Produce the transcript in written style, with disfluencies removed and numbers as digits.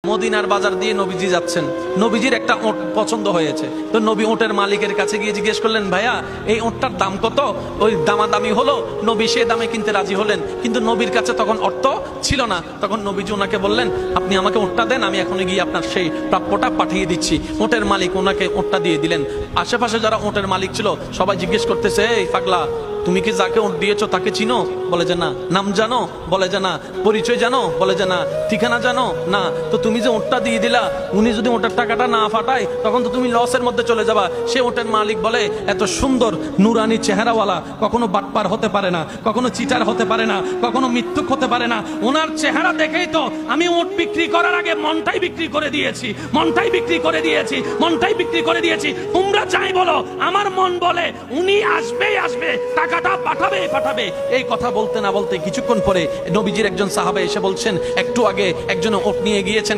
মদিনার বাজার দিয়ে নবীজি যাচ্ছেন, নবীজির একটা ওট পছন্দ হয়েছে। তো নবী ওটের মালিকের কাছে গিয়ে জিজ্ঞেস করলেন, ভাইয়া এই ওটটার দাম কত? ওই দামাদামি হলো, নবী সে দামে কিনতে রাজি হলেন, কিন্তু নবীর কাছে তখন অর্থ ছিল না। তখন নবীজি ওনাকে বললেন, আপনি আমাকে ওটটা দেন, আমি এখন গিয়ে আপনার সেই প্রাপ্যটা পাঠিয়ে দিচ্ছি। ওটের মালিক ওনাকে ওটটা দিয়ে দিলেন। আশেপাশে যারা ওটের মালিক ছিল সবাই জিজ্ঞেস করতেছে, এই পাগলা, তুমি কি যাকে ওট দিয়েছো তাকে চিনো? বলে যে না। নাম জানো? বলে যে না। পরিচয় জানো? বলে যে না। ঠিকানা জানো? না। তো তুমি যে ওটটা দিয়ে দিলা, উনি যদি ওটার টাকাটা না ফাটায় তখন তো তুমি লসের মধ্যে চলে যাবা। সে ওটের মালিক বলে, এত সুন্দর নুরানি চেহারাওয়ালা কখনো বাটপার হতে পারে না, কখনো চিটার হতে পারে না, কখনো মিথ্যুক হতে পারে না। ওনার চেহারা দেখেই তো আমি ওট বিক্রি করার আগে মনটাই বিক্রি করে দিয়েছি, মনটাই বিক্রি করে দিয়েছি, মনটাই বিক্রি করে দিয়েছি। তোমরা যাই বলো, আমার মন বলে উনি আসবেই আসবে, টাকাটা পাঠাবে পাঠাবে। এই কথা বলতে না বলতে কিছুক্ষণ পরে নবীজির একজন সাহাবা এসে বলছেন, একটু আগে একজন ওট নিয়ে গিয়েছেন।